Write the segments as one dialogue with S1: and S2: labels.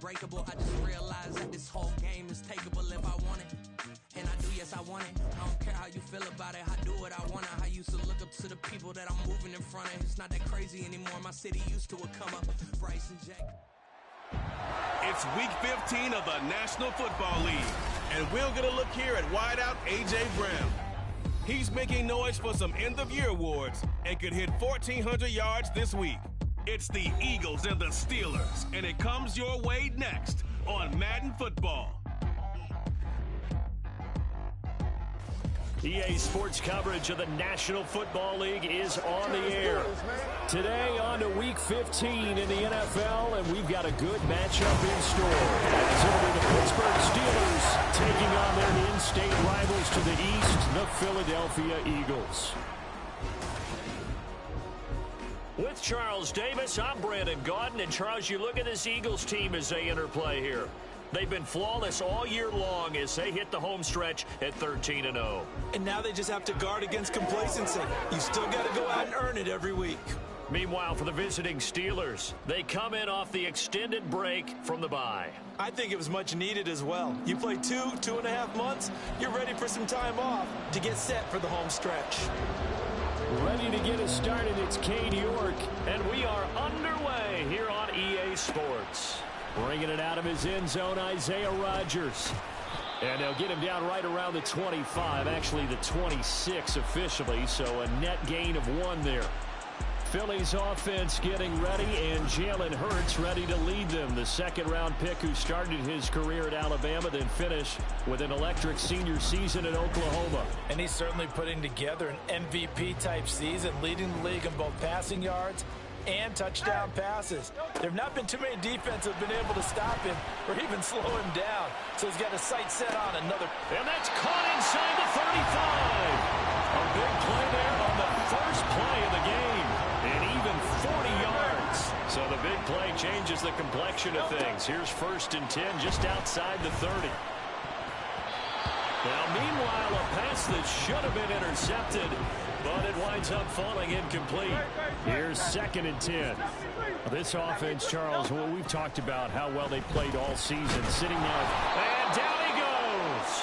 S1: unbreakable. I just realized that this whole game is takeable if I want it. And I do, yes, I want it. I don't care how you feel about it. I do what I want. I used to look up to the people that I'm moving in front of. It's not that crazy anymore. My city used to come up. Bryce and Jack.
S2: It's week 15 of the National Football League. And we'll get a look here at wideout A.J. Brown. He's making noise for some end-of-year awards and could hit 1,400 yards this week. It's the Eagles and the Steelers, and it comes your way next on Madden Football.
S3: EA Sports coverage of the National Football League is on the air. Today on to Week 15 in the NFL, and we've got a good matchup in store. As it'll be the Pittsburgh Steelers taking on their in-state rivals to the east, the Philadelphia Eagles. With Charles Davis, I'm Brandon Gaudin, and Charles, you look at this Eagles team as they interplay here. They've been flawless all year long as they hit the home stretch at 13-0.
S4: And now they just have to guard against complacency. You still got to go out and earn it every week.
S3: Meanwhile, for the visiting Steelers, they come in off the extended break from the bye.
S4: I think it was much needed as well. You play 2.5 months, you're ready for some time off to get set for the home stretch.
S3: Ready to get us started, it's Cade York, and we are underway here on EA Sports. Bringing it out of his end zone, Isaiah Rodgers. And they'll get him down right around the 25, actually the 26 officially, so a net gain of 1 there. Philly's offense getting ready, and Jalen Hurts ready to lead them. The second-round pick who started his career at Alabama, then finished with an electric senior season at Oklahoma.
S5: And he's certainly putting together an MVP-type season, leading the league in both passing yards and touchdown passes. There have not been too many defenses that have been able to stop him or even slow him down. So he's got his sight set on another.
S3: And that's caught inside the 35. A big play there on the first play of the game. And even 40 yards. So the big play changes the complexion of things. Here's 1st and 10 just outside the 30. Now, meanwhile, a pass that should have been intercepted, but it winds up falling incomplete. Here's 2nd and 10. This offense, Charles, well, we've talked about how well they played all season. Sitting now, and down he goes.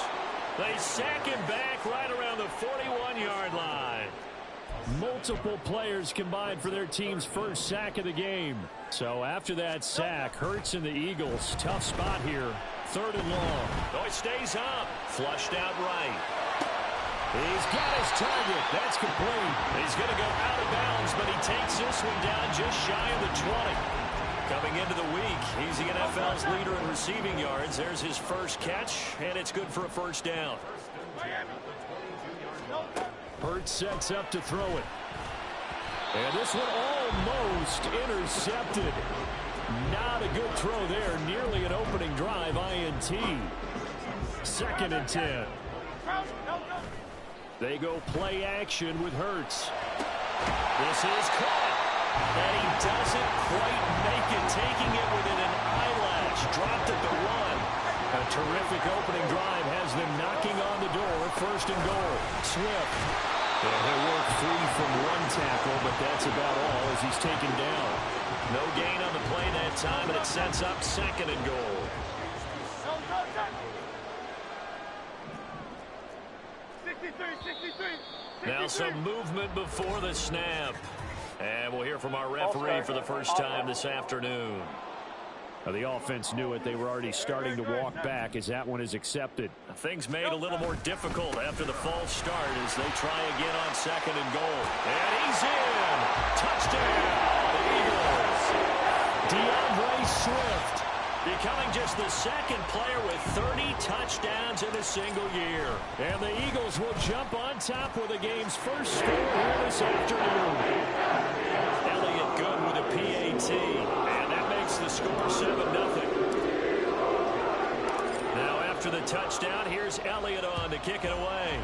S3: They sack him back right around the 41-yard line. Multiple players combined for their team's first sack of the game. So after that sack, Hurts and the Eagles, tough spot here. 3rd and long. Oh, it stays up. Flushed out right. He's got his target. That's complete. He's going to go out of bounds, but he takes this one down just shy of the 20. Coming into the week, he's the NFL's leader in receiving yards. There's his first catch, and it's good for a 1st down. Hurts sets up to throw it. And this one almost intercepted. Not a good throw there. Nearly an opening drive, INT. 2nd and 10. They go play action with Hurts. This is caught. And he doesn't quite make it, taking it within an eyelash. Dropped at the 1. A terrific opening drive has them knocking on the door. 1st and goal. Swift. And he'll work free from 1 tackle, but that's about all as he's taken down. No gain on the play that time, and it sets up 2nd and goal. Now some movement before the snap. And we'll hear from our referee for the first time this afternoon. The offense knew it. They were already starting to walk back as that one is accepted. Things made a little more difficult after the false start as they try again on 2nd and goal. And he's in. Touchdown, Eagles. DeAndre Swift becoming just the 2nd player with 30 touchdowns in a single year. And the Eagles will jump on top with the game's first score here this afternoon. Elliott good with a PAT. And that makes the score 7-0. Now after the touchdown, here's Elliott on to kick it away.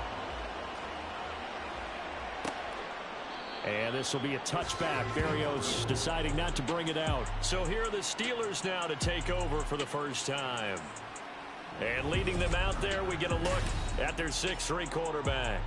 S3: And this will be a touchback. Berrios deciding not to bring it out. So here are the Steelers now to take over for the first time. And leading them out there, we get a look at their 6'3" quarterback.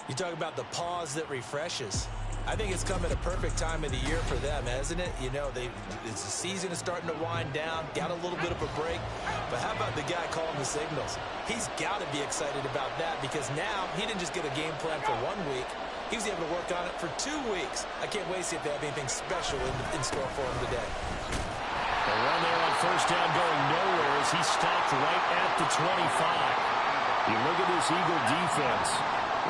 S4: You talk about the pause that refreshes.
S5: I think it's come at a perfect time of the year for them, hasn't it? You know, the season is starting to wind down, got a little bit of a break. But how about the guy calling the signals? He's got to be excited about that because now he didn't just get a game plan for 1 week. He was able to work on it for 2 weeks. I can't wait to see if they have anything special in store for him today.
S3: The run there on first down going nowhere as he stopped right at the 25. You look at this Eagle defense.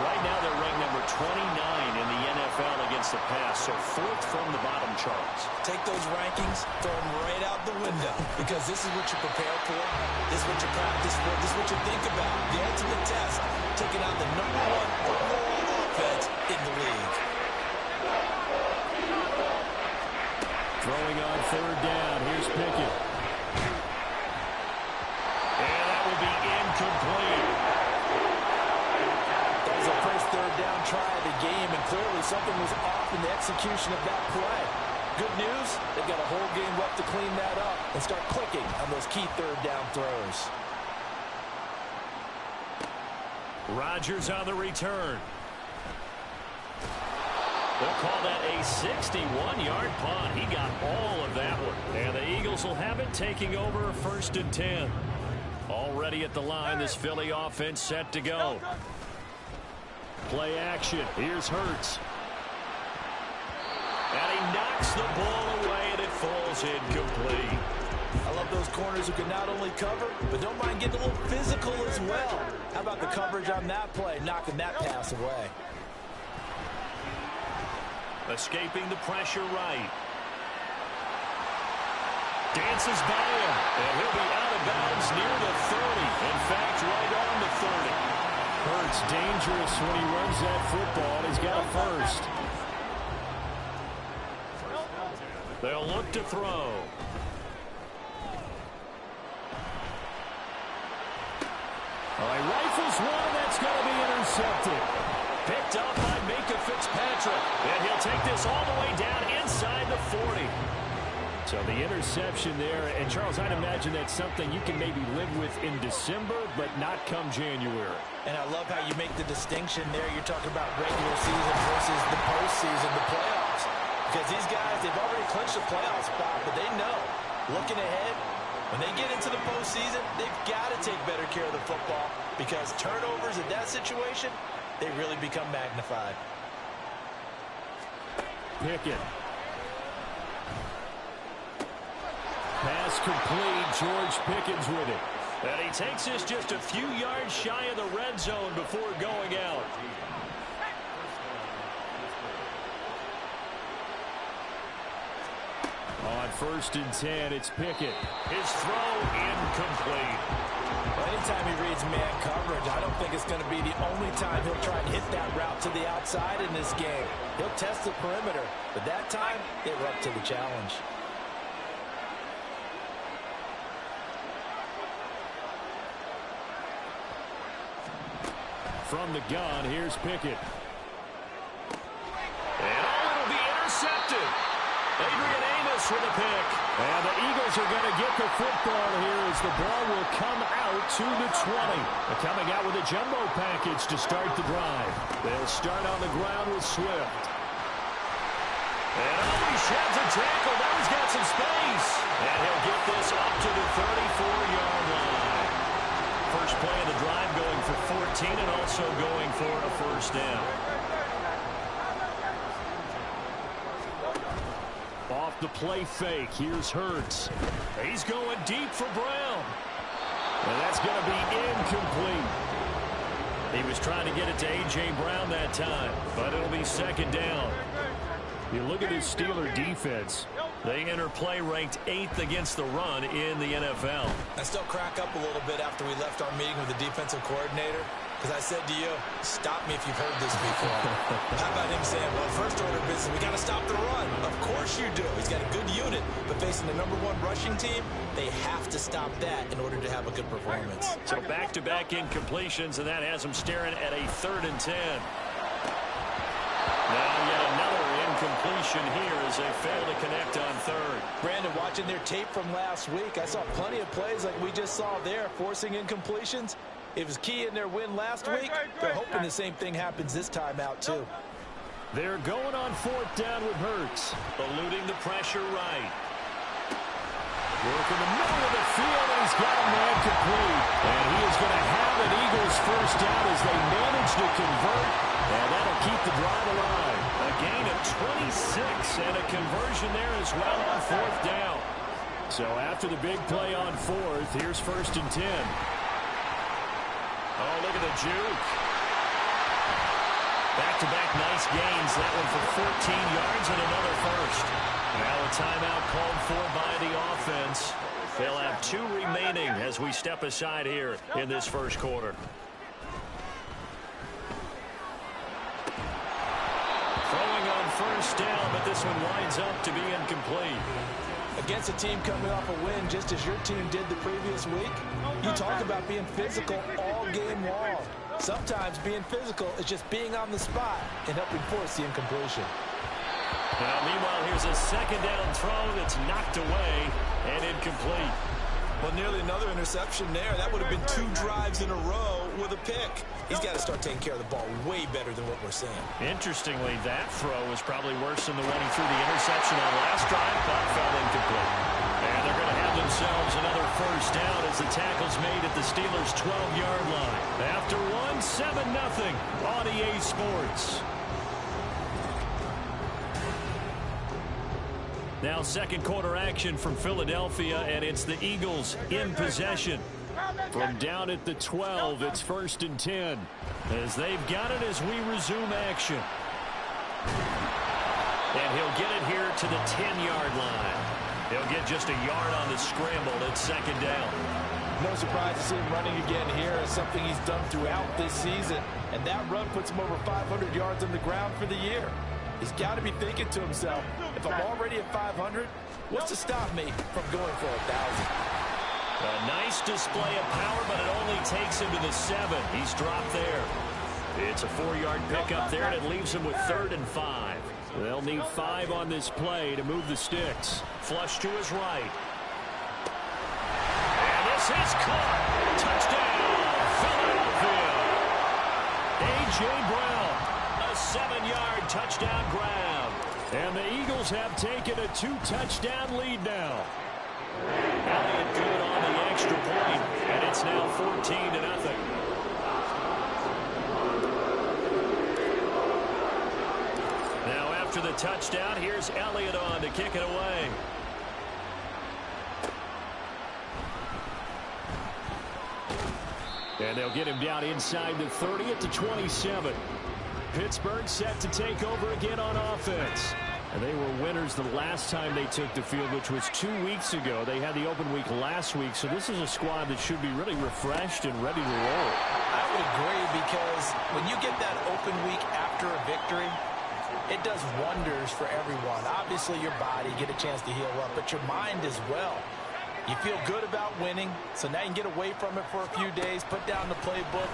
S3: Right now they're ranked number 29 in the NFL against the pass, so 4th from the bottom, Charles.
S5: Take those rankings, throw them right out the window because this is what you prepare for. This is what you practice for. This is what you think about. The ultimate test, taking out the #1 overall offense in the league.
S3: Throwing on 3rd down. Here's Pickett. And that will be incomplete.
S5: That was the first 3rd down try of the game, and clearly something was off in the execution of that play. Good news, they've got a whole game left to clean that up and start clicking on those key 3rd down throws.
S3: Rodgers on the return. They'll call that a 61-yard punt. He got all of that one. And the Eagles will have it, taking over 1st and 10. Already at the line, this Philly offense set to go. Play action. Here's Hurts. And he knocks the ball away, and it falls incomplete.
S5: I love those corners who can not only cover, but don't mind getting a little physical as well. How about the coverage on that play, knocking that pass away?
S3: Escaping the pressure right. Dances by him, and he'll be out of bounds near the 30. In fact, right on the 30. Hurts dangerous when he runs that football. He's got a first. They'll look to throw. He rifles one. That's going to be intercepted. Picked up by Minka Fitzpatrick. And he'll take this all the way down inside the 40. So the interception there. And, Charles, I'd imagine that's something you can maybe live with in December, but not come January.
S5: And I love how you make the distinction there. You're talking about regular season versus the postseason, the playoffs. Because these guys, they've already clinched a playoff spot, but they know, looking ahead, when they get into the postseason, they've got to take better care of the football because turnovers in that situation, they really become magnified.
S3: Pickett. Pass complete. George Pickens with it. And he takes this just a few yards shy of the red zone before going out. On 1st and 10, it's Pickett. His throw incomplete.
S5: Well, anytime he reads man coverage, I don't think it's going to be the only time he'll try and hit that route to the outside in this game. He'll test the perimeter, but that time, they were up to the challenge.
S3: From the gun, here's Pickett. And it'll be intercepted. Adrian Amos with a pick. And the Eagles are going to get the football here as the ball will come out to the 20. They're coming out with a jumbo package to start the drive. They'll start on the ground with Swift. And he sheds a tackle. Now he's got some space. And he'll get this up to the 34-yard line. First play of the drive going for 14 and also going for a first down. Off the play fake, here's Hurts. He's going deep for Brown. And that's going to be incomplete. He was trying to get it to A.J. Brown that time, but it'll be 2nd down. You look at this Steeler defense. They enter play ranked 8th against the run in the NFL.
S5: I still crack up a little bit after we left our meeting with the defensive coordinator because I said to you, stop me if you've heard this before. How about him saying, well, first order of business, we got to stop the run. Of course you do. He's got a good unit, but facing the #1 rushing team, they have to stop that in order to have a good performance.
S3: So back-to-back incompletions, and that has them staring at a 3rd and 10. Now yet another incompletion here as they fail to connect on 3rd.
S5: Brandon, watching their tape from last week, I saw plenty of plays like we just saw there, forcing incompletions. It was key in their win last week. They're hoping the same thing happens this time out, too.
S3: They're going on 4th down with Hurts. Eluding the pressure right. Work in the middle of the field, and he's got a man complete. And he is going to have an Eagles first down as they manage to convert. And that'll keep the drive alive. A gain of 26 and a conversion there as well on 4th down. So after the big play on 4th, here's 1st and 10. Oh, look at the juke. Back-to-back nice gains. That one for 14 yards and another first. Now a timeout called for by the offense. They'll have 2 remaining as we step aside here in this first quarter. Throwing on 1st down, but this one winds up to be incomplete.
S5: Against a team coming off a win just as your team did the previous week, you talk about being physical all game long. Sometimes being physical is just being on the spot and helping force the incompletion.
S3: Now, meanwhile, here's a 2nd down throw that's knocked away and incomplete.
S4: Well, nearly another interception there. That would have been 2 drives in a row with a pick. He's got to start taking care of the ball way better than what we're seeing.
S3: Interestingly, that throw was probably worse than the one he threw the interception on last drive, but fell incomplete. And they're going to have themselves another first down as the tackle's made at the Steelers' 12-yard line. After one, 7-0 on EA Sports. Now second quarter action from Philadelphia, and it's the Eagles in possession. From down at the 12, it's 1st and 10. As they've got it as we resume action. And he'll get it here to the 10-yard line. He'll get just a yard on the scramble at 2nd down.
S5: No surprise to see him running again here. It's something he's done throughout this season. And that run puts him over 500 yards on the ground for the year. He's got to be thinking to himself, if I'm already at 500, what's to stop me from going for 1,000?
S3: A nice display of power, but it only takes him to the 7. He's dropped there. It's a 4-yard pickup there, and it leaves him with 3rd and 5. They'll need 5 on this play to move the sticks. Flush to his right. And this is caught. Touchdown, Philadelphia. A.J. Brown. A 7-yard touchdown grab. And the Eagles have taken a 2-touchdown lead now. Elliott good on the extra point, and it's now 14-0. Now after the touchdown, here's Elliott on to kick it away. And they'll get him down inside the 30 at the 27. Pittsburgh set to take over again on offense. And they were winners the last time they took the field, which was 2 weeks ago. They had the open week last week, so this is a squad that should be really refreshed and ready to roll.
S5: I would agree, because when you get that open week after a victory, it does wonders for everyone. Obviously, your body, get a chance to heal up, but your mind as well. You feel good about winning, so now you can get away from it for a few days, put down the playbook,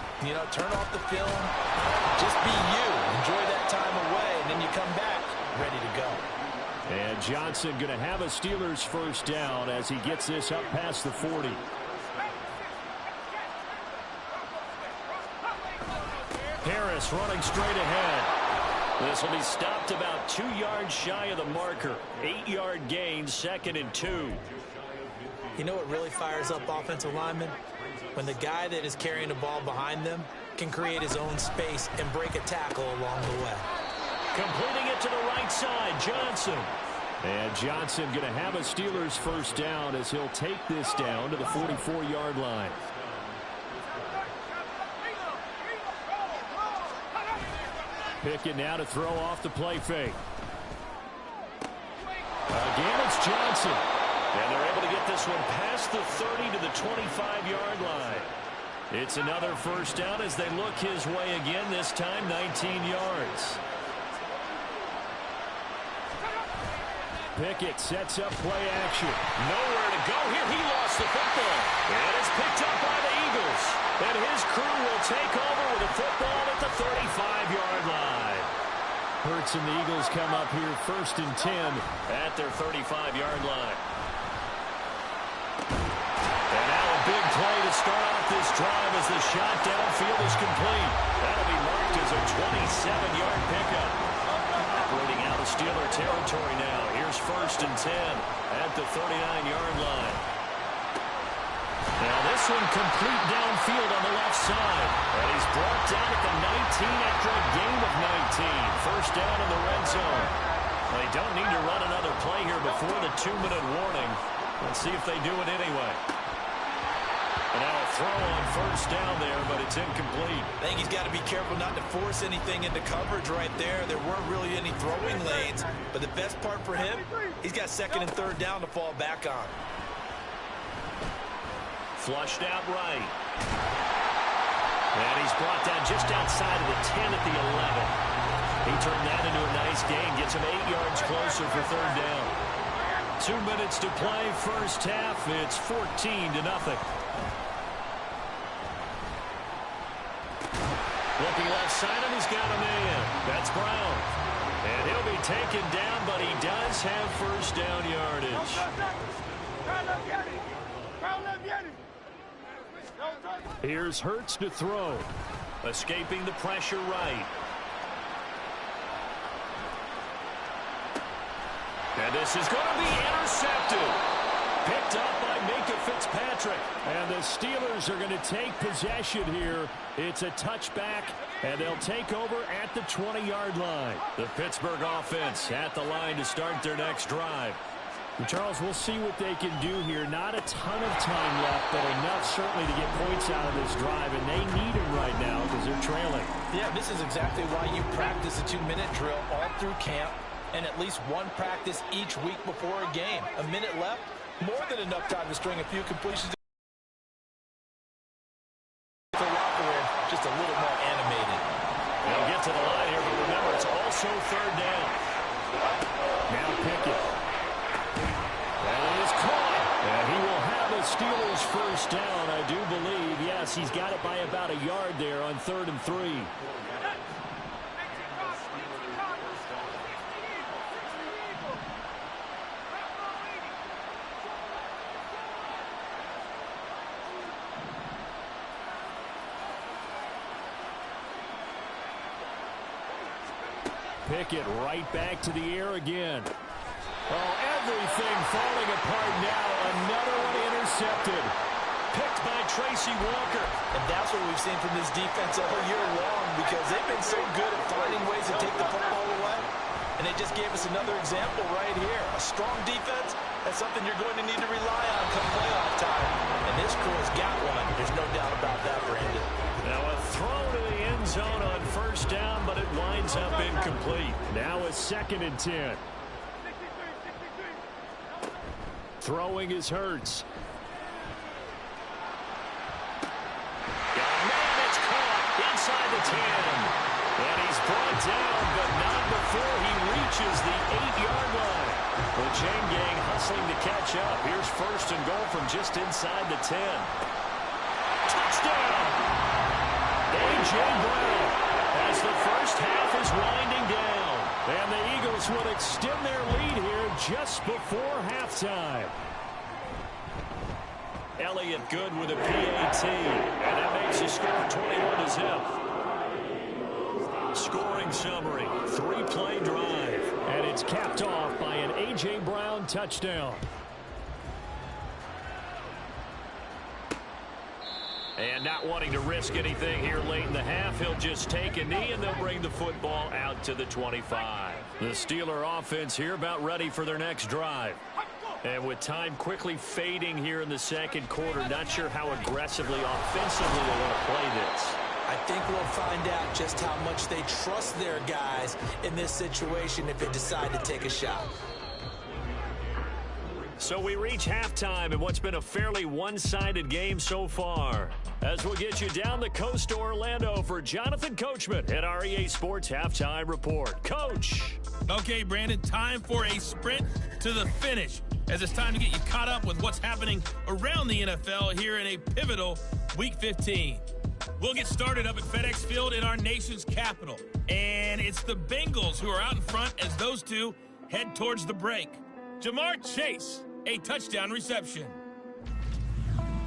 S5: turn off the film, just be you. Enjoy that time away, and then you come back ready to go.
S3: And Johnson going to have a Steelers first down as he gets this up past the 40. Harris running straight ahead. This will be stopped about 2 yards shy of the marker. 8-yard gain, 2nd and 2.
S5: You know what really fires up offensive linemen? When the guy that is carrying the ball behind them can create his own space and break a tackle along the way.
S3: Completing it to the right side, Johnson. And Johnson going to have a Steelers first down as he'll take this down to the 44-yard line. Pickett now to throw off the play fake. Again, it's Johnson. And they're able to get this one past the 30 to the 25-yard line. It's another first down as they look his way again, this time 19 yards. Pickett sets up play action. Nowhere to go here. He lost the football. And it's picked up by the Eagles. And his crew will take over with the football at the 35-yard line. Hurts and the Eagles come up here 1st and 10 at their 35-yard line. And now a big play to start off this drive as the shot downfield is complete. That'll be marked as a 27-yard pickup. into Steeler territory now. Here's 1st and 10 at the 39-yard line. Now this one complete downfield on the left side. And he's brought down at the 19 after a gain of 19. 1st down in the red zone. They don't need to run another play here before the 2-minute warning. Let's see if they do it anyway. And now a throw on 1st down there, but it's incomplete.
S4: I think he's got to be careful not to force anything into coverage right there. There weren't really any throwing lanes, but the best part for him, he's got 2nd and 3rd down to fall back on.
S3: Flushed out right. And he's brought down just outside of the 10 at the 11. He turned that into a nice gain, gets him 8 yards closer for 3rd down. 2 minutes to play, 1st half. It's 14-0. Looking left side, and he's got a man. That's Brown. And he'll be taken down, but he does have 1st down yardage. Here's Hurts to throw. Escaping the pressure right. And this is going to be intercepted. Picked up by Minka Fitzpatrick. And the Steelers are going to take possession here. It's a touchback, and they'll take over at the 20-yard line. The Pittsburgh offense at the line to start their next drive.
S6: And Charles, we'll see what they can do here. Not a ton of time left, but enough certainly to get points out of this drive, and they need them right now because they're trailing.
S5: Yeah, this is exactly why you practice a 2-minute drill all through camp and at least one practice each week before a game. A minute left, more than enough time to string a few completions. The locker room just a little more animated.
S3: They'll get to the line here, but remember, it's also 3rd down.
S6: Now Pickett.
S3: And it is caught.
S6: And he will have the Steelers 1st down, I do believe. Yes, he's got it by about a yard there on 3rd and 3. Pickett right back to the air again. Oh, everything falling apart now. Another one intercepted.
S3: Picked by Tracy Walker.
S4: And that's what we've seen from this defense all year long because they've been so good at finding ways to take the football away. And they just gave us another example right here. A strong defense, that's something you're going to need to rely on come playoff time. And this crew's got one. There's no doubt about that, Brandon.
S3: Now a throw to the end zone on 1st down, but it winds up incomplete.
S6: Now a 2nd and 10. Throwing is Hurts.
S3: Got a man that's caught inside the 10. And he's brought down, but not before he reaches the 8-yard line. The chain gang hustling to catch up. Here's 1st and goal from just inside the 10. Touchdown! A.J. Brown as the 1st half is winding down.
S6: And the Eagles will extend their lead here just before halftime.
S3: Elliott good with a PAT. And that makes the score 21-0. Scoring summary, 3-play drive.
S6: And it's capped off by an A.J. Brown touchdown.
S3: And not wanting to risk anything here late in the half, he'll just take a knee and they'll bring the football out to the 25. The Steeler offense here about ready for their next drive. And with time quickly fading here in the 2nd quarter, not sure how aggressively, offensively they want to play this.
S4: I think we'll find out just how much they trust their guys in this situation if they decide to take a shot.
S3: So we reach halftime in what's been a fairly one-sided game so far. As we'll get you down the coast to Orlando for Jonathan Coachman at our EA Sports Halftime Report. Coach.
S7: Okay, Brandon, time for a sprint to the finish, as it's time to get you caught up with what's happening around the NFL here in a pivotal Week 15. We'll get started up at FedEx Field in our nation's capital. And it's the Bengals who are out in front as those two head towards the break. Jamar Chase, a touchdown reception.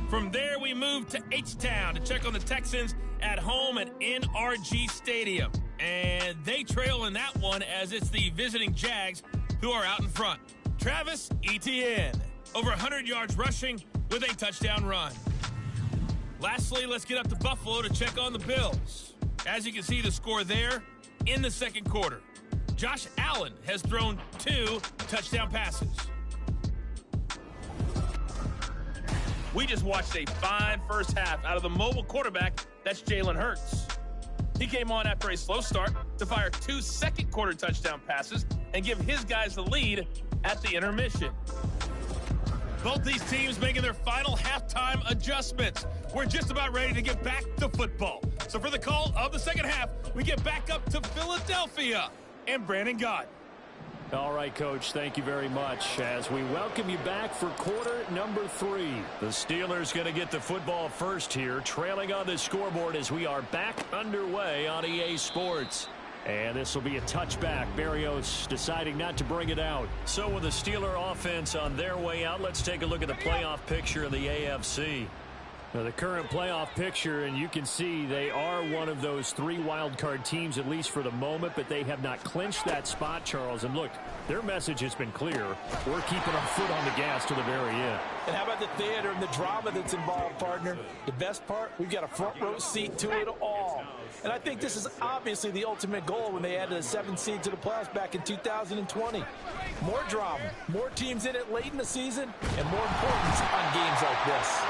S7: From there, we move to H-Town to check on the Texans at home at NRG Stadium. And they trail in that one as it's the visiting Jags who are out in front. Travis Etienne, over 100 yards rushing with a touchdown run. Lastly, let's get up to Buffalo to check on the Bills. As you can see, the score there in the second quarter. Josh Allen has thrown 2 touchdown passes. We just watched a fine first half out of the mobile quarterback, that's Jalen Hurts. He came on after a slow start to fire 2 second-quarter touchdown passes and give his guys the lead at the intermission. Both these teams making their final halftime adjustments. We're just about ready to get back to football. So for the call of the second half, we get back up to Philadelphia and Brandon Gott.
S6: All right, Coach, thank you very much as we welcome you back for quarter number 3.
S3: The Steelers going to get the football first here, trailing on the scoreboard as we are back underway on EA Sports.
S6: And this will be a touchback. Berrios deciding not to bring it out.
S3: So with the Steeler offense on their way out, let's take a look at the playoff picture in the AFC.
S6: Now, the current playoff picture, and you can see they are one of those 3 wild card teams, at least for the moment, but they have not clinched that spot, Charles. And look, their message has been clear. We're keeping our foot on the gas to the very end.
S5: And how about the theater and the drama that's involved, partner? The best part, we've got a front row seat to it all. And I think this is obviously the ultimate goal when they added a 7th seed to the playoffs back in 2020. More drama, more teams in it late in the season, and more importance on games like this.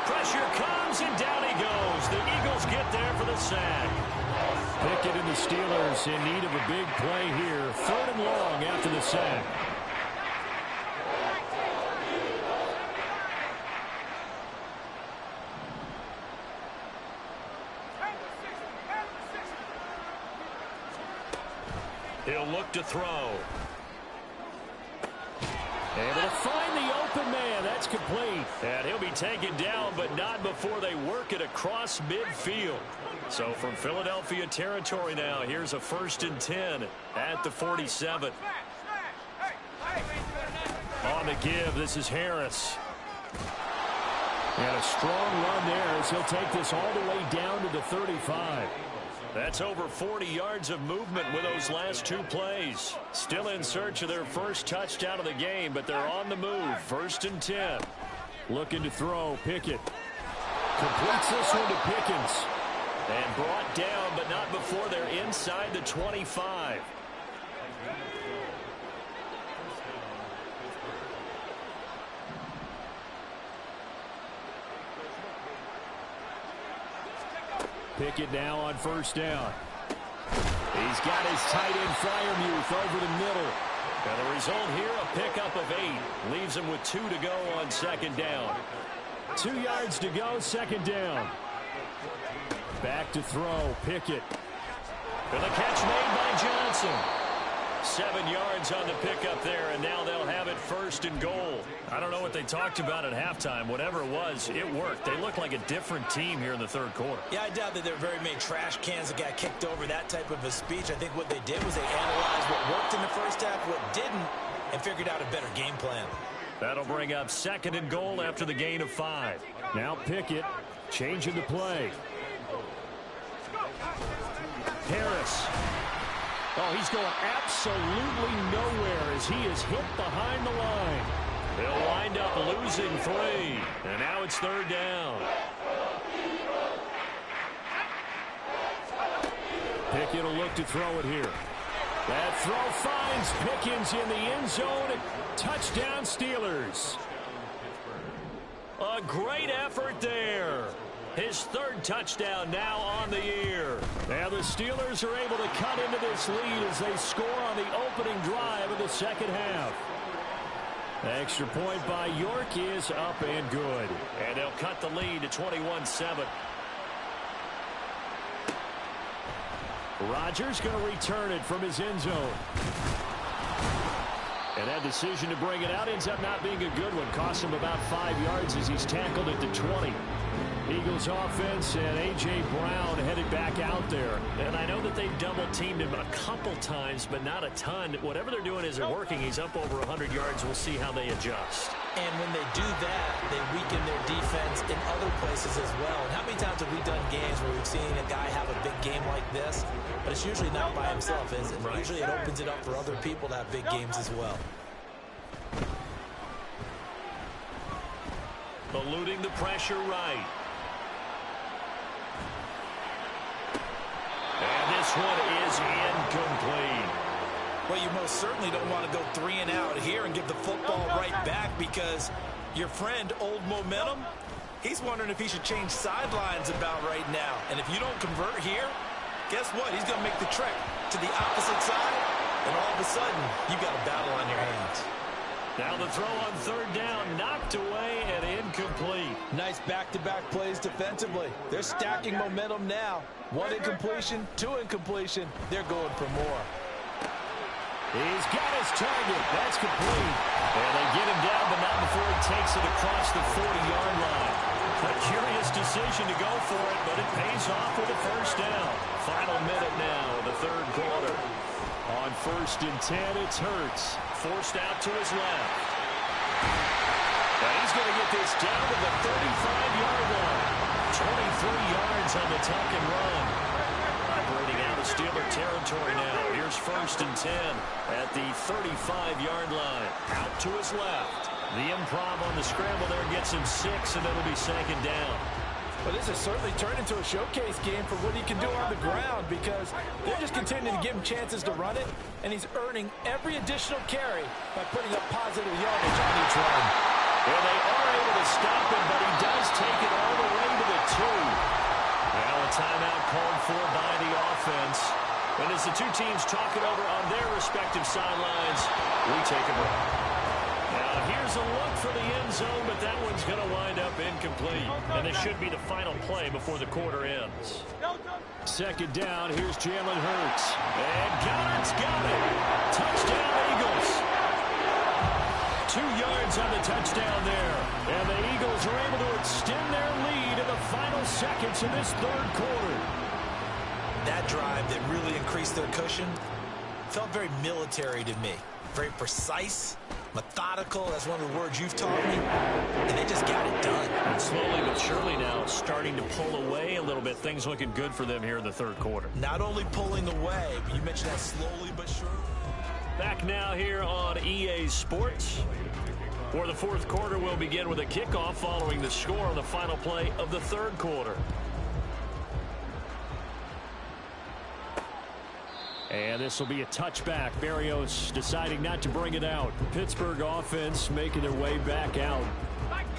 S3: Pressure comes, and down he goes. The Eagles get there for the sack.
S6: Pickett and the Steelers in need of a big play here. 3rd and long after the sack.
S3: He'll look to throw.
S6: Able to find the open man. That's complete.
S3: And he'll be taken down, but not before they work it across midfield. So from Philadelphia territory now, here's a 1st and 10 at the 47.
S6: On the give, this is Harris. And a strong run there as he'll take this all the way down to the 35.
S3: That's over 40 yards of movement with those last 2 plays. Still in search of their first touchdown of the game, but they're on the move. 1st and 10.
S6: Looking to throw. Pickett completes this one to Pickens.
S3: And brought down, but not before they're inside the 25.
S6: Pickett now on 1st down. He's got his tight end Freiermuth over the middle.
S3: And the result here, a pickup of 8. Leaves him with 2 to go on 2nd down.
S6: 2 yards to go, 2nd down. Back to throw, Pickett.
S3: And the catch made by Johnson. 7 yards on the pickup there, and now they'll have it 1st and goal. I don't know what they talked about at halftime. Whatever it was, it worked. They look like a different team here in the 3rd quarter.
S5: Yeah, I doubt that there were very many trash cans that got kicked over, that type of a speech. I think what they did was they analyzed what worked in the first half, what didn't, and figured out a better game plan.
S3: That'll bring up 2nd and goal after the gain of 5.
S6: Now Pickett changing the play. Harris. Oh, he's going absolutely nowhere as he is hit behind the line.
S3: They'll wind up losing 3. And now it's 3rd down.
S6: Pickett will look to throw it here. That throw finds Pickens in the end zone. Touchdown Steelers.
S3: A great effort there. His 3rd touchdown now on the year.
S6: Now the Steelers are able to cut into this lead as they score on the opening drive of the 2nd half. The extra point by York is up and good.
S3: And they'll cut the lead to 21-7.
S6: Rodgers going to return it from his end zone. And that decision to bring it out ends up not being a good one. Costs him about 5 yards as he's tackled at the 20. Eagles offense and A.J. Brown headed back out there.
S3: And I know that they've double-teamed him a couple times, but not a ton. Whatever they're doing isn't working. He's up over 100 yards. We'll see how they adjust.
S5: And when they do that, they weaken their defense in other places. showcases as well. And how many times have we done games where we've seen a guy have a big game like this, but it's usually not by himself, is it? Right. Usually it opens it up for other people to have big games as well.
S3: Eluding the pressure right. And this one is incomplete.
S5: Well, you most certainly don't want to go 3 and out here and give the football right back, because your friend, Old Momentum, he's wondering if he should change sidelines about right now. And if you don't convert here, guess what? He's going to make the trek to the opposite side, and all of a sudden, you've got a battle on your hands.
S3: Now the throw on third down, knocked away and incomplete.
S5: Nice back-to-back plays defensively. They're stacking momentum now. 1 incompletion, 2 incompletion. They're going for more.
S3: He's got his target. That's complete. And they get him down, but not before he takes it across the 40-yard line. A curious decision to go for it, but it pays off with a first down. Final minute now of the third quarter. On 1st and 10, it's Hurts. Forced out to his left. And he's going to get this down to the 35-yard line. 23 yards on the tuck and run. Operating out of Steeler territory now. Here's 1st and 10 at the 35-yard line. Out to his left. The improv on the scramble there gets him 6, and it'll be 2nd down.
S5: But this has certainly turned into a showcase game for what he can do on the ground, because they're just continuing to give him chances to run it, and he's earning every additional carry by putting up positive yardage on each run.
S3: Well, they are able to stop him, but he does take it all the way to the 2. Now a timeout called for by the offense. And as the two teams talk it over on their respective sidelines, we take a break. Now here's a look for the end zone, but that one's going to wind up incomplete. And this should be the final play before the quarter ends. 2nd down, here's Jalen Hurts. And God's got it. Touchdown, Eagles. 2 yards on the touchdown there. And the Eagles are able to extend their lead in the final seconds of this third quarter.
S5: That drive that really increased their cushion felt very military to me. Very precise, methodical. That's one of the words you've taught me. And they just got it done.
S3: And slowly but surely now starting to pull away a little bit. Things looking good for them here in the third quarter.
S5: Not only pulling away, but you mentioned that slowly but surely.
S3: Back now here on EA Sports. For the fourth quarter, we'll begin with a kickoff following the score on the final play of the third quarter. And this will be a touchback. Berrios deciding not to bring it out. Pittsburgh offense making their way back out.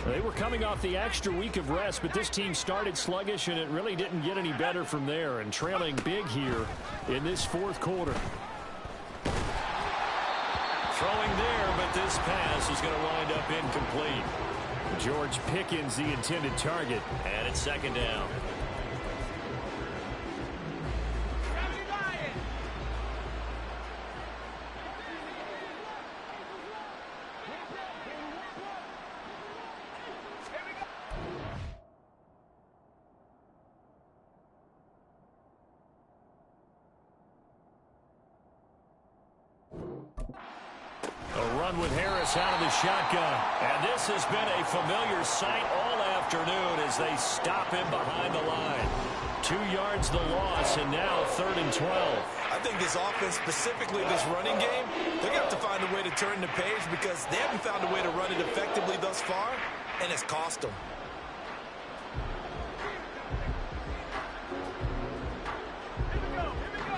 S3: They were coming off the extra week of rest, but this team started sluggish, and it really didn't get any better from there, and trailing big here in this fourth quarter. Throwing there, but this pass is going to wind up incomplete. George Pickens, the intended target, and it's 2nd down. With Harris out of the shotgun. And this has been a familiar sight all afternoon as they stop him behind the line. 2 yards the loss, and now 3rd and 12.
S5: I think this offense, specifically this running game, they're going to have to find a way to turn the page, because they haven't found a way to run it effectively thus far, and it's cost them.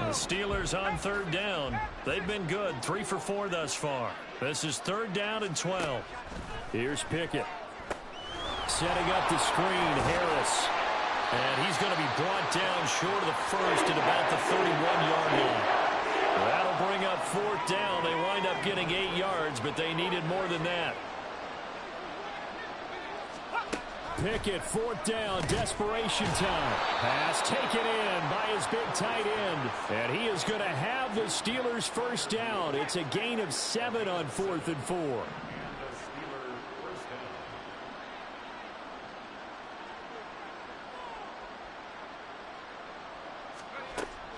S3: The Steelers on 3rd down. They've been good, 3 for 4 thus far. This is 3rd down and 12. Here's Pickett. Setting up the screen, Harris. And he's going to be brought down short of the first at about the 31-yard line. That'll bring up 4th down. They wind up getting 8 yards, but they needed more than that. Pickett, 4th down, desperation time. Pass taken in by his big tight end. And he is going to have the Steelers' first down. It's a gain of 7 on 4th and 4.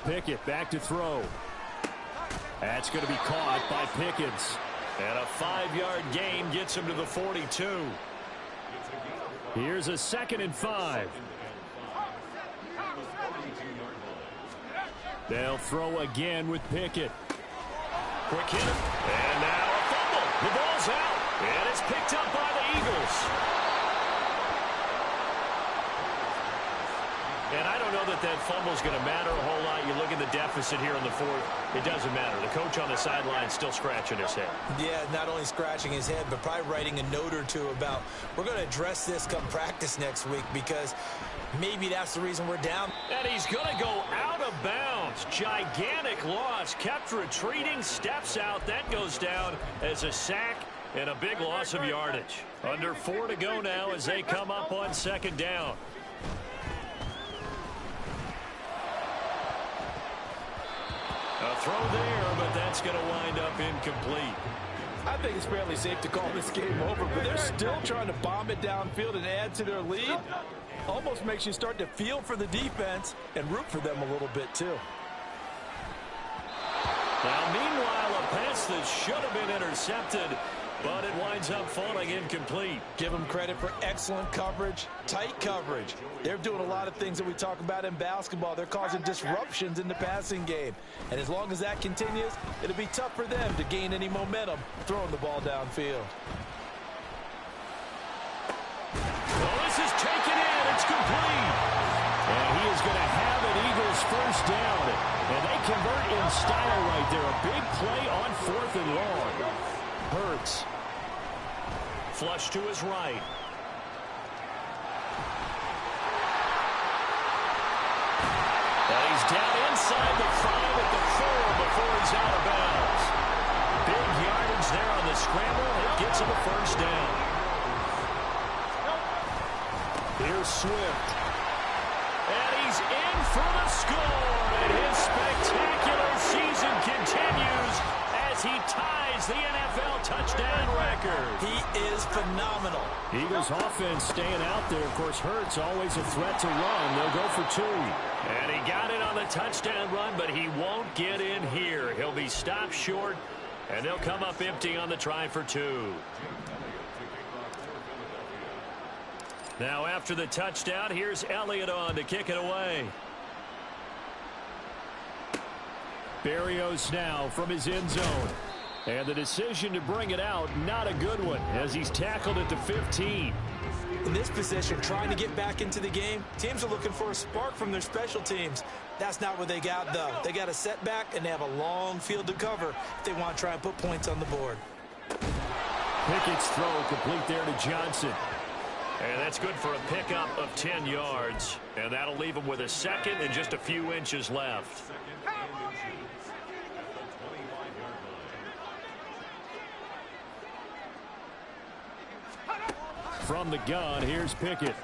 S3: Pickett back to throw. That's going to be caught by Pickens. And a 5-yard gain gets him to the 42.
S6: Here's a 2nd and 5. They'll throw again with Pickett. Quick hit. And now a fumble. The ball's out. And it's picked up by the Eagles. And I don't know that fumble's going to matter a whole lot. You look at the deficit here in the 4th. It doesn't matter. The coach on the sideline still scratching his head. Yeah, not only scratching his head, but probably writing a note or two about, we're going to address this come practice next week, because maybe that's the reason we're down. And he's going to go out of bounds. Gigantic loss. Kept retreating. Steps out. That goes down as a sack and a big loss of yardage. Under 4 to go now as they come up on 2nd down. A throw there, but that's going to wind up incomplete. I think it's fairly safe to call this game over, but they're still trying to bomb it downfield and add to their lead. Almost makes you start to feel for the defense and root for them a little bit, too. Now, meanwhile, a pass that should have been intercepted, but it winds up falling incomplete. Give them credit for excellent coverage, tight coverage. They're doing a lot of things that we talk about in basketball. They're causing disruptions in the passing game. And as long as that continues, it'll be tough for them to gain any momentum throwing the ball downfield. Well, this is taken in. It's complete. And he is going to have an Eagles 1st down. And they convert in style right there. A big play on 4th and long. Hurts. Flush to his right. And he's down inside the 5 at the 4 before he's out of bounds. Big yardage there on the scramble. It gets him a 1st down. Here's Swift. And he's in for the score. And his spectacular season continues as he ties the NFL touchdown record. He is phenomenal. Eagles offense staying out there. Of course, Hurts always a threat to run. They'll go for 2. And he got it on the touchdown run, but he won't get in here. He'll be stopped short, and they'll come up empty on the try for 2. Now after the touchdown, here's Elliott on to kick it away. Berrios now from his end zone. And the decision to bring it out, not a good one, as he's tackled at the 15. In this position, trying to get back into the game, teams are looking for a spark from their special teams. That's not what they got, though. They got a setback, and they have a long field to cover if they want to try and put points on the board. Pickett's throw complete there to Johnson. And that's good for a pickup of 10 yards. And that'll leave him with a 2nd and just a few inches left. From the gun, here's Pickett.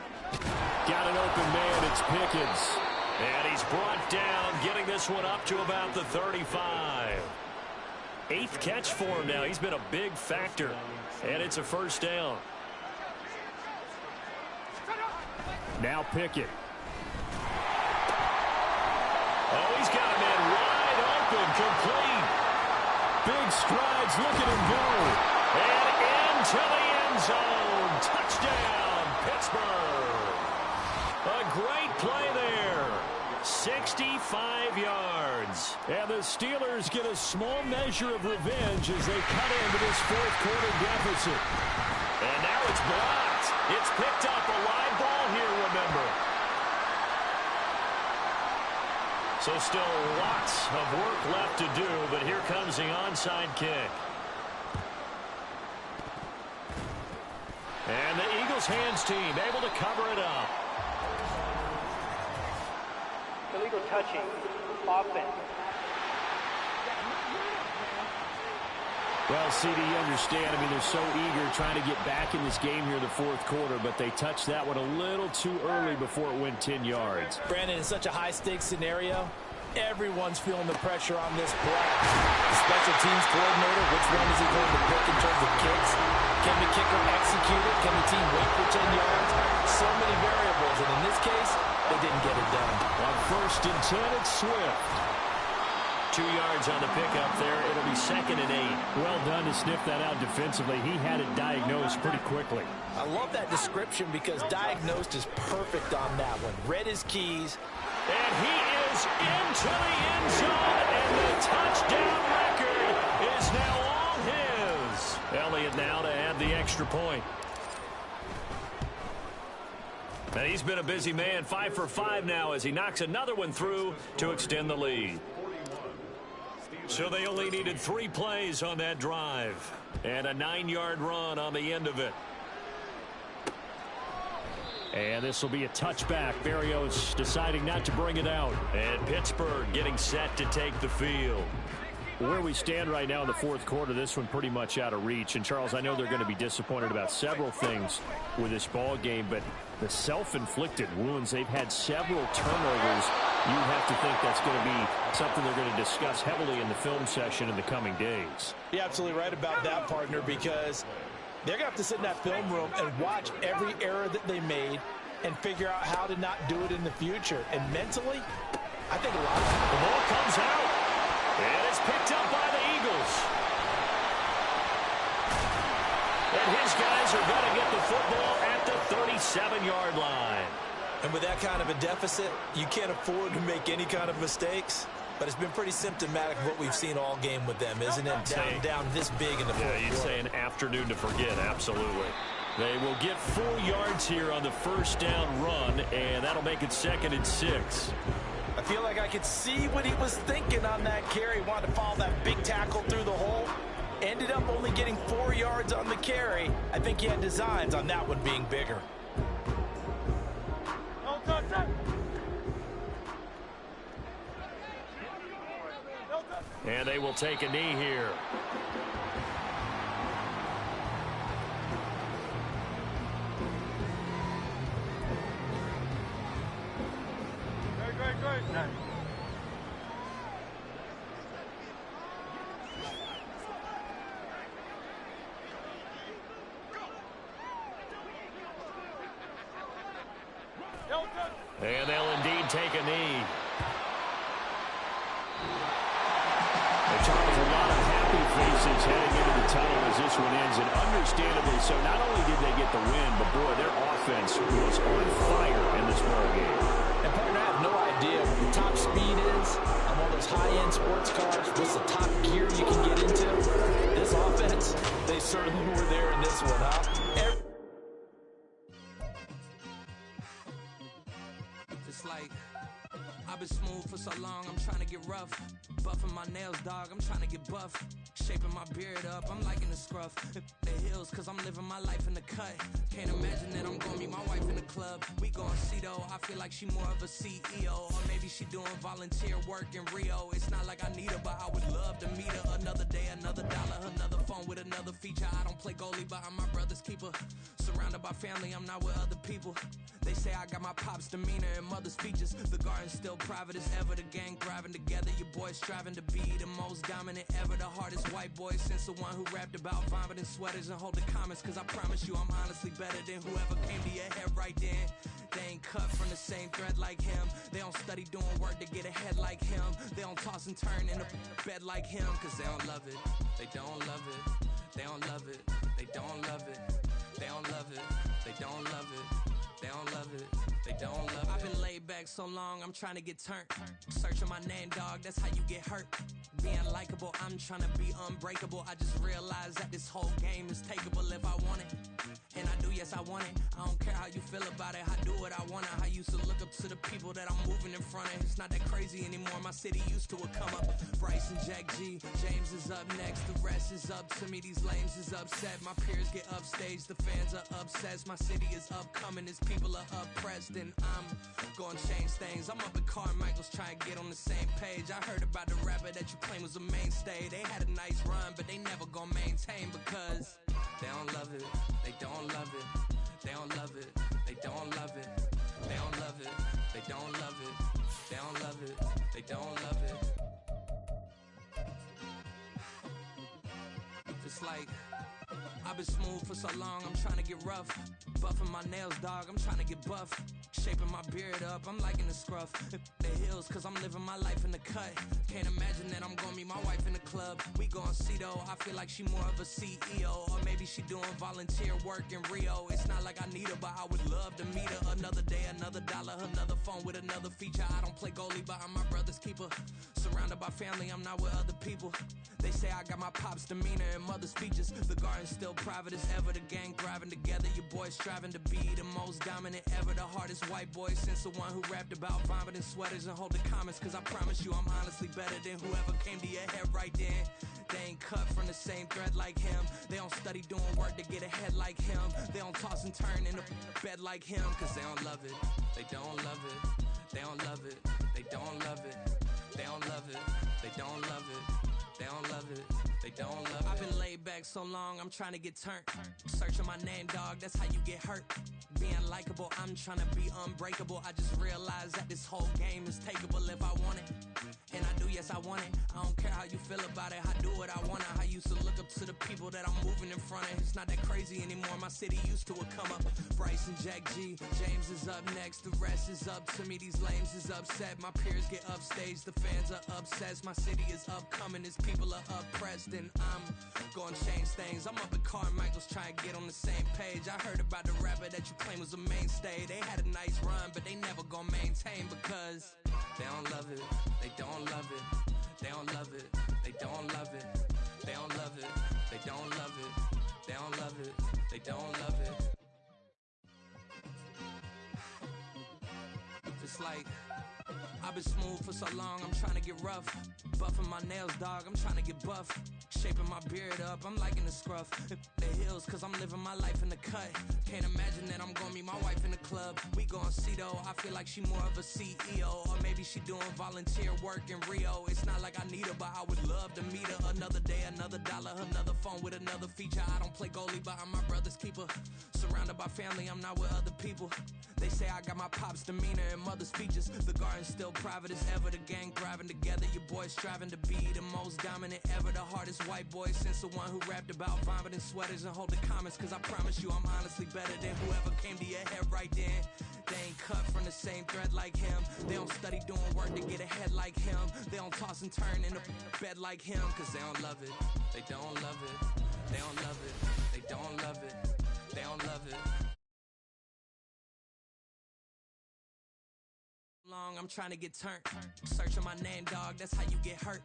S6: Got an open man, it's Pickens. And he's brought down, getting this one up to about the 35. 8th catch for him now. He's been a big factor. And it's a 1st down. Now Pickett. Oh, he's got a man wide open, complete. Big strides, look at him go. And into the end zone. Touchdown, Pittsburgh. A great play there. 65 yards. And the Steelers get a small measure of revenge as they cut into this 4th quarter deficit. And now it's blocked. It's picked up, a live ball here, remember. So still lots of work left to do, but here comes the onside kick. And the Eagles hands team able to cover it up.
S8: Illegal touching. Offense.
S6: Well, CD, you understand. I mean, they're so eager trying to get back in this game here in the 4th quarter, but they touched that one a little too early before it went 10 yards.
S5: Brandon, in such a high-stakes scenario, everyone's feeling the pressure on this play. The special teams coordinator, which one is he going to pick in terms of kicks? Can the kicker execute it? Can the team wait for 10 yards? So many variables, and in this case, they didn't get it done.
S6: On 1st and 10, it's Swift. 2
S3: 2 yards on the pickup there. It'll be 2nd and 8.
S6: Well done to sniff that out defensively. He had it diagnosed pretty quickly.
S5: I love that description because diagnosed is perfect on that one. Read his keys.
S3: And he is into the end zone, and the touchdown record is now all his. Elliott now to add the extra point. And he's been a busy man, 5 for 5 now as he knocks another one through to extend the lead. So they only needed 3 plays on that drive. And a 9-yard run on the end of it.
S6: And this will be a touchback. Berrios deciding not to bring it out.
S3: And Pittsburgh getting set to take the field.
S6: Where we stand right now in the fourth quarter, this one pretty much out of reach. And, Charles, I know they're going to be disappointed about several things with this ball game, but the self-inflicted wounds, they've had several turnovers. You have to think that's going to be something they're going to discuss heavily in the film session in the coming days.
S5: You're absolutely right about that, partner, because they're going to have to sit in that film room and watch every error that they made and figure out how to not do it in the future. And mentally, I think a lot of
S3: the ball comes out. And it's picked up by the Eagles. And his guys are going to get the football at the 37-yard line.
S4: And with that kind of a deficit, you can't afford to make any kind of mistakes. But it's been pretty symptomatic of what we've seen all game with them, isn't it? Down this big in the fourth quarter.
S3: You'd say an afternoon to forget, absolutely. They will get 4 yards here on the first down run, and that'll make it 2nd and 6.
S5: I feel like I could see what he was thinking on that carry. Wanted to follow that big tackle through the hole. Ended up only getting 4 yards on the carry. I think he had designs on that one being bigger.
S3: And they will take a knee here. And they'll indeed take a knee.
S6: And Charles, a lot of happy faces heading into the tunnel as this one ends, and understandably so. Not only did they get the win, but boy, their offense was on fire in this ball game.
S5: And partner, I have no idea what the top speed is on one of those high-end sports cars. What's the top gear you can get into? This offense, they certainly were there in this one, huh?
S1: It's like I've been smooth for so long, I'm trying to get rough. Buffing my nails, dog, I'm trying to get buff. Shaping my beard up, I'm liking the scruff. The hills, cause I'm living my life in the cut. Can't imagine that I'm gonna meet my wife in the club. We gon' see though, I feel like she more of a CEO. Or maybe she doing volunteer work in Rio. It's not like I need her, but I would love to meet her. Another day, another dollar, another phone with another feature. I don't play goalie, but I'm my brother's keeper. Surrounded by family, I'm not with other people. They say I got my pop's demeanor and mother's features. The garden's still private as ever. The gang thriving together. Your boys striving to be the most dominant ever. The hardest white boy since the one who rapped about vomiting sweaters and holding comments. Cause I promise you I'm honestly better than whoever came to your head right then. They ain't cut from the same thread like him. They don't study doing work to get ahead like him. They don't toss and turn in a bed like him. Cause they don't love it. They don't love it. They don't love it. They don't love it. They don't love it. They don't love it. They don't love it. They don't love it. I've been laid back so long, I'm trying to get turned. Searching my name, dog, that's how you get hurt. Being likable, I'm trying to be unbreakable. I just realized that this whole game is takeable if I want it. And I do, yes, I want it. I don't care how you feel about it. I do what I want. I used to look up to the people that I'm moving in front of. It's not that crazy anymore. My city used to a come up. Bryce and Jack G. James is up next. The rest is up to me. These lames is upset. My peers get upstaged. The fans are obsessed. My city is upcoming. Its people are oppressed. And I'm gonna change things. I'm up at Carmichael's trying to get on the same page. I heard about the rapper that you claim was a mainstay. They had a nice run, but they never gonna maintain because they don't love it. They don't love it. They don't love it. They don't love it. They don't love it. They don't love it. They don't love it. They don't love it. It's like I've been smooth for so long, I'm trying to get rough. Buffing my nails, dog, I'm trying to get buff. Shaping my beard up, I'm liking the scruff. The hills, cause I'm living my life in the cut. Can't imagine that I'm gonna meet my wife in the club. We gon' see though, I feel like she more of a CEO. Or maybe she doing volunteer work in Rio. It's not like I need her, but I would love to meet her. Another day, another dollar, another phone with another feature. I don't play goalie, but I'm my brother's keeper. Surrounded by family, I'm not with other people. They say I got my pop's demeanor and mother's features. The garden's still private as ever, the gang thriving together. Your boys striving to be the most dominant ever. The hardest white boy since the one who rapped about vomiting sweaters and holding comments. Cause I promise you I'm honestly better than whoever came to your head right then. They ain't cut from the same thread like him. They don't study doing work to get ahead like him. They don't toss and turn in the bed like him. Cause they don't love it, they don't love it. They don't love it, they don't love it. They don't love it, they don't love it. They don't love it, they don't love it. I've been laid back so long, I'm trying to get turned. Searching my name, dog, that's how you get hurt. Being likable, I'm trying to be unbreakable. I just realized that this whole game is takeable if I want it. And I do, yes, I want it. I don't care how you feel about it, I do what I want. I used to look up to the people that I'm moving in front of. It's not that crazy anymore, my city used to it come up. Bryce and Jack G, James is up next. The rest is up to me, these lames is upset. My peers get upstaged, the fans are obsessed. My city is upcoming, its people are oppressed. And I'm gonna change things. I'm up at Carmichael's trying to get on the same page. I heard about the rapper that you claim was a mainstay. They had a nice run, but they never gonna maintain because they don't love it, they don't love it, they don't love it, they don't love it, they don't love it, they don't love it, they don't love it, they don't love it. Just like I've been smooth for so long, I'm trying to get rough. Buffing my nails, dog, I'm trying to get buff. Shaping my beard up, I'm liking the scruff. The hills, cause I'm living my life in the cut. Can't imagine that I'm gonna meet my wife in the club. We gon' see though, I feel like she more of a CEO. Or maybe she doing volunteer work in Rio. It's not like I need her, but I would love to meet her. Another day, another dollar, another phone with another feature. I don't play goalie, but I'm my brother's keeper. Surrounded by family, I'm not with other people. They say I got my pop's demeanor and mother's features. The garden's still private as ever, the gang thriving together. Your boys striving to be the most dominant ever. The hardest white boy since the one who rapped about vomiting sweaters and holding comments. Cause I promise you I'm honestly better than whoever came to your head right then. They ain't cut from the same thread like him. They don't study doing work to get ahead like him. They don't toss and turn in the bed like him. Cause they don't love it, they don't love it. They don't love it, they don't love it. They don't love it. Long, I'm trying to get turned. Searching my name, dog, that's how you get hurt.